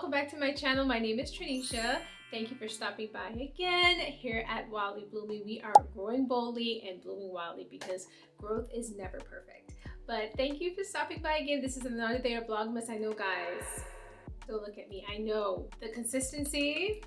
welcome back to my channel. My name is Trinisha. Thank you for stopping by again here at Wildly Blooming. We are growing boldly and blooming wildly because growth is never perfect. But thank you for stopping by again. This is another day of Vlogmas. I know, guys, don't look at me. I know the consistency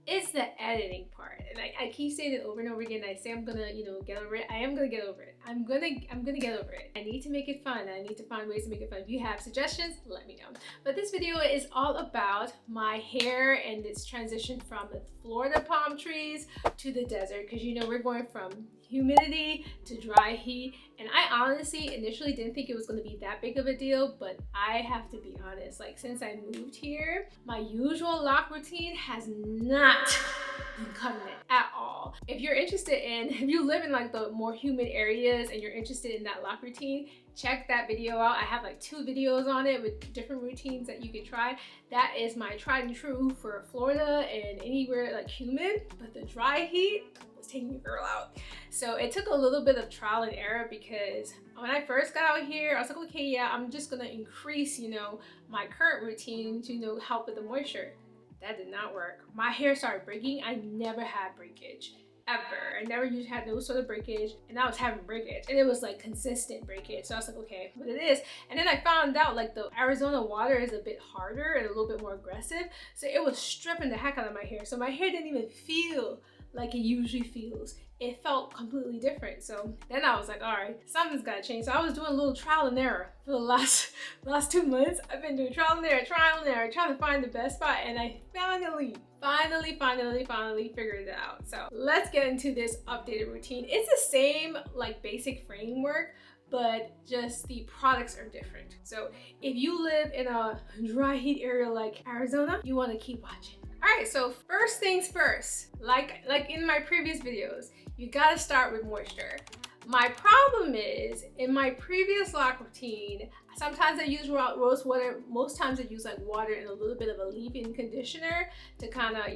is the editing part, and I keep saying it over and over again. I say I'm gonna, get over it. I am gonna get over it. I'm gonna get over it. I need to make it fun. I need to find ways to make it fun. If you have suggestions, let me know. But this video is all about my hair and its transition from the Florida palm trees to the desert, because we're going from humidity to dry heat, and I honestly initially didn't think it was going to be that big of a deal, but I have to be honest, like, since I moved here, my usual lock routine has not been cutting it at all. If you're interested in, if you live in like the more humid areas and you're interested in that lock routine, check that video out. I have like 2 videos on it with different routines that you can try. That is my tried and true for Florida and anywhere like humid, but the dry heat was taking your girl out. So it took a little bit of trial and error, because when I first got out here, I was like, okay, yeah, I'm just gonna increase, my current routine to, help with the moisture. That did not work. My hair started breaking. I never had breakage. Ever. I never had no sort of breakage, and I was having breakage, and it was like consistent breakage. So I was like, okay, but it is. And then I found out like the Arizona water is a bit harder and a little bit more aggressive, so it was stripping the heck out of my hair. So my hair didn't even feel like it usually feels. It felt completely different. So then I was like, all right, something's gotta change. So I was doing a little trial and error for the last 2 months. I've been doing trial and error, trying to find the best spot, and I finally figured it out. So let's get into this updated routine. It's the same like basic framework, but just the products are different. So if you live in a dry heat area like Arizona, you want to keep watching. All right, so first things first, like in my previous videos, you gotta start with moisture. My problem is, in my previous lock routine, sometimes I use rose water, most times I use like water and a little bit of a leave-in conditioner to kind of,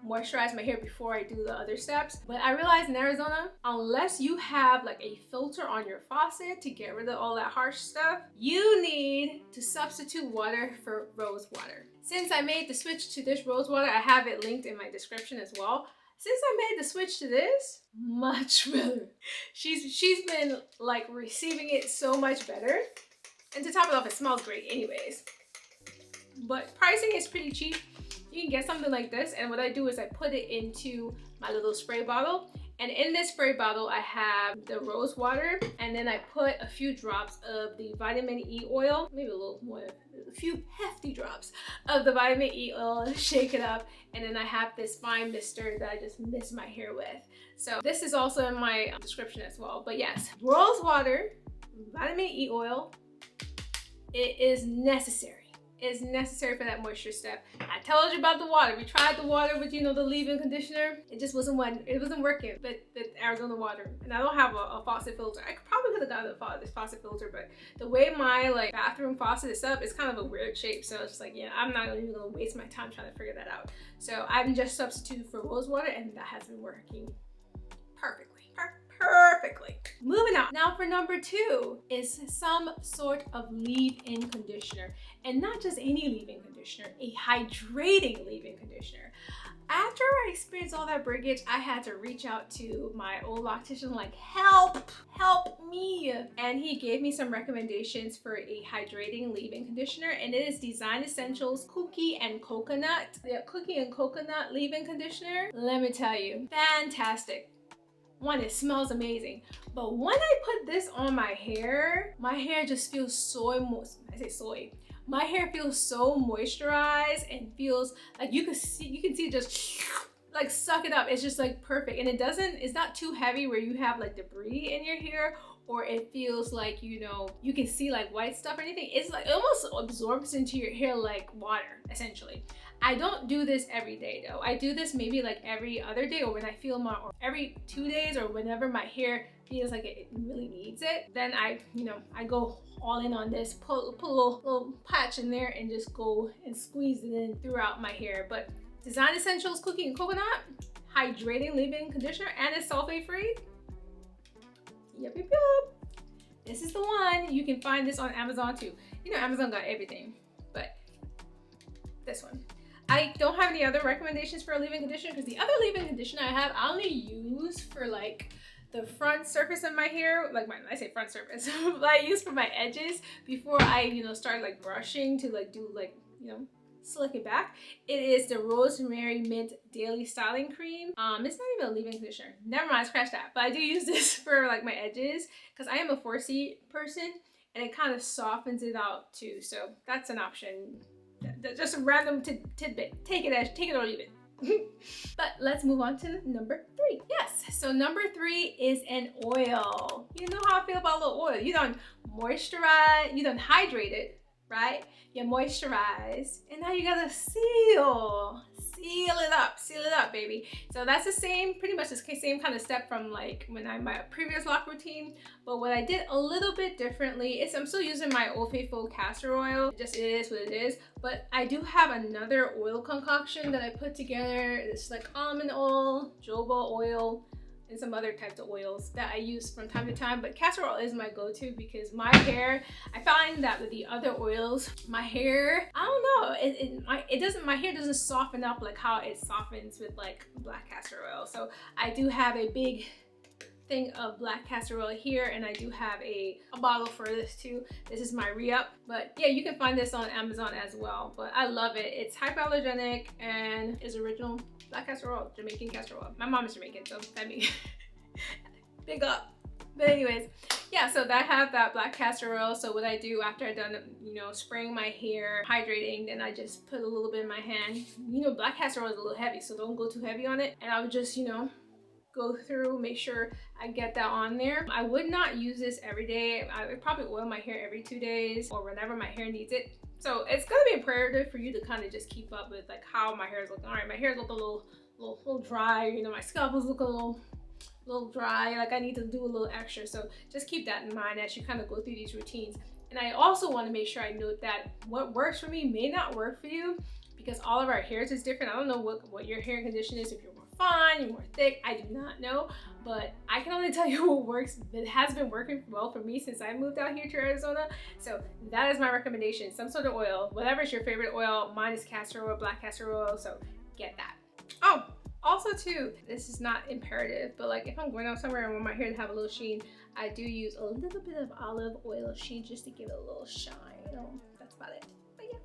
moisturize my hair before I do the other steps. But I realized in Arizona, unless you have like a filter on your faucet to get rid of all that harsh stuff, you need to substitute water for rose water. Since I made the switch to this rose water, I have it linked in my description as well. Since I made the switch to this, much better. She's been like receiving it so much better. And to top it off, it smells great anyways. But pricing is pretty cheap. You can get something like this, and what I do is I put it into my little spray bottle, and in this spray bottle I have the rose water, and then I put a few drops of the vitamin E oil, maybe a little more, a few hefty drops of the vitamin E oil, shake it up, and then I have this fine mister that I just mist my hair with. So this is also in my description as well. But yes, rose water, vitamin E oil, it is necessary. Is necessary for that moisture step. I told you about the water. We tried the water with, the leave-in conditioner. It just wasn't working. But the Arizona water, and I don't have a faucet filter. I probably could have gotten this faucet filter, but the way my like bathroom faucet is up, it's kind of a weird shape. So it's just like, yeah, I'm not even gonna waste my time trying to figure that out. So I'm just substituted for rose water, and that has been working perfectly. Moving on. Now for number 2 is some sort of leave-in conditioner, and not just any leave-in conditioner, a hydrating leave-in conditioner. After I experienced all that breakage, I had to reach out to my old loctician, like, help me. And he gave me some recommendations for a hydrating leave-in conditioner, and it is Design Essentials Cookie and Coconut. The Cookie and Coconut leave-in conditioner, let me tell you, fantastic. One, it smells amazing, but when I put this on my hair just feels so my hair feels so moisturized and feels like you can see just like suck it up. It's just like perfect, and it's not too heavy where you have like debris in your hair, or it feels like you can see like white stuff or anything. It's like it almost absorbs into your hair like water, essentially. I don't do this every day though. I do this maybe like every other day, or when I feel or every 2 days, or whenever my hair feels like it really needs it. Then I go all in on this, put a little patch in there and just go and squeeze it in throughout my hair. But Design Essentials Cookie and Coconut Hydrating Leave-In Conditioner, and it's sulfate free. Yep. This is the one. You can find this on Amazon too. Amazon got everything. But I don't have any other recommendations for a leave-in conditioner because the other leave-in conditioner I have, I only use for like the front surface of my hair, like I say front surface, but I use for my edges before I, you know, start like brushing to like do like, you know, slick it back. It is the Rosemary Mint Daily Styling Cream. It's not even a leave-in conditioner. Never mind, scratch that. But I do use this for like my edges because I am a 4C person and it kind of softens it out too. So that's an option. Just a random tidbit. Take it or leave it. But let's move on to number 3. Yes, so number 3 is an oil. You know how I feel about a little oil. You don't moisturize, you don't hydrate it, right? You moisturize, and now you gotta seal it up, baby. So that's the same, pretty much the same kind of step from like when I my previous lock routine. But what I did a little bit differently is I'm still using my Old Faithful castor oil. It is what it is. But I do have another oil concoction that I put together. It's like almond oil, jojoba oil, and some other types of oils that I use from time to time. But castor oil is my go-to because my hair, I find that with the other oils, my hair, I don't know, my hair doesn't soften up like how it softens with like black castor oil. So I do have a big thing of black castor oil here, and I do have a bottle for this too. This is my re-up, but yeah, you can find this on Amazon as well. But I love it. It's hypoallergenic and is original black castor oil, Jamaican castor oil. My mom is Jamaican, so that means big up. But anyways, yeah, so I have that black castor oil. So what I do after I'm done, you know, spraying my hair, hydrating, then I just put a little bit in my hand. You know, black castor oil is a little heavy, so don't go too heavy on it. And I would just, you know, go through, make sure I get that on there. I would not use this every day. I would probably oil my hair every 2 days or whenever my hair needs it. So it's gonna be imperative for you to kind of just keep up with like how my hair is looking. All right, my hair look a little dry. You know, my scalp is look a little dry. Like I need to do a little extra. So just keep that in mind as you kind of go through these routines. And I also want to make sure I note that what works for me may not work for you because all of our hairs is different. I don't know what your hair condition is. If you're more fine, you're more thick, I do not know. But I can only tell you what works. It has been working well for me since I moved out here to Arizona. So that is my recommendation. Some sort of oil, whatever is your favorite oil. Mine is castor oil, black castor oil, so get that. Oh, also too, this is not imperative, but like if I'm going out somewhere and want my hair to have a little sheen, I do use a little bit of olive oil sheen just to give it a little shine. You know, that's about it. But yeah.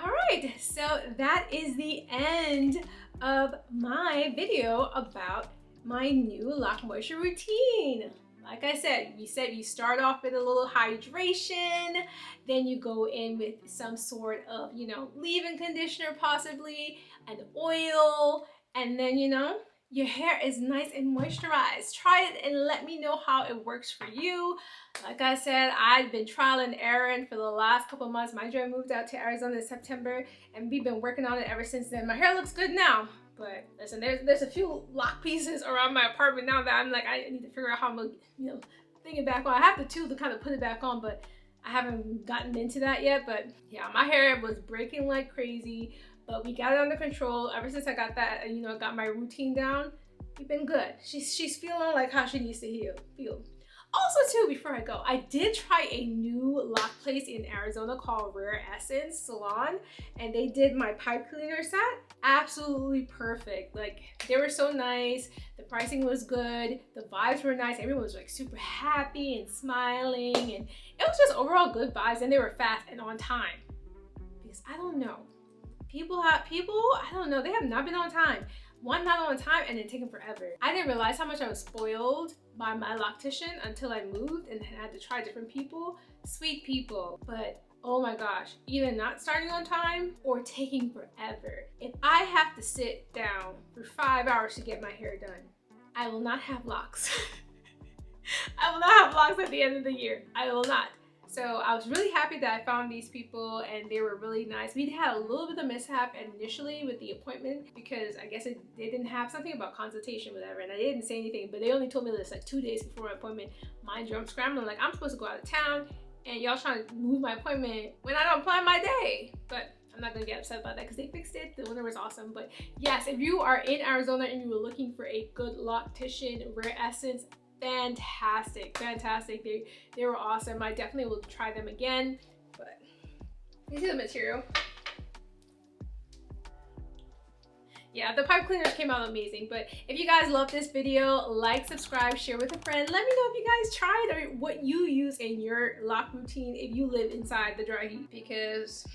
All right, so that is the end of my video about my new lock moisture routine. Like I said, you start off with a little hydration, then you go in with some sort of, you know, leave-in conditioner possibly, an oil, and then, you know, your hair is nice and moisturized. Try it and let me know how it works for you. Like I said, I've been trial and error for the last couple of months. Mind you, I moved out to Arizona in September and we've been working on it ever since then. My hair looks good now. But listen, there's a few lock pieces around my apartment now that I'm like, I need to figure out how I'm gonna, you know, thing it back on. I have the tool to kind of put it back on, but I haven't gotten into that yet. But yeah, my hair was breaking like crazy, but we got it under control. Ever since I got that, you know, got my routine down, we've been good. She's feeling like how she needs to feel. Also too, before I go, I did try a new lock place in Arizona called Rare Essence Salon, and they did my pipe cleaner set. Absolutely perfect. Like they were so nice, the pricing was good, the vibes were nice, everyone was like super happy and smiling, and it was just overall good vibes, and they were fast and on time. Because I don't know, people, I don't know, they have not been on time. One, not on time, and then taking forever. I didn't realize how much I was spoiled by my loctician until I moved and had to try different people. Sweet people, but oh my gosh, either not starting on time or taking forever. If I have to sit down for 5 hours to get my hair done, I will not have locks. I will not have locks at the end of the year. I will not. So I was really happy that I found these people and they were really nice. We had a little bit of mishap initially with the appointment because I guess they didn't have something about consultation, whatever, and I didn't say anything, but they only told me this like 2 days before my appointment. Mind you, I'm scrambling like I'm supposed to go out of town and y'all trying to move my appointment when I don't plan my day. But I'm not gonna get upset about that because they fixed it. The winter was awesome. But yes, if you are in Arizona and you were looking for a good loctician, Rare Essence, fantastic. They were awesome. I definitely will try them again. But you see the material, Yeah, the pipe cleaners came out amazing. But if you guys love this video, like, subscribe, share with a friend. Let me know if you guys tried or what you use in your lock routine if you live inside the dry heat, because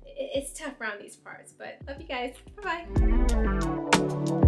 it's tough around these parts. But love you guys. Bye-bye.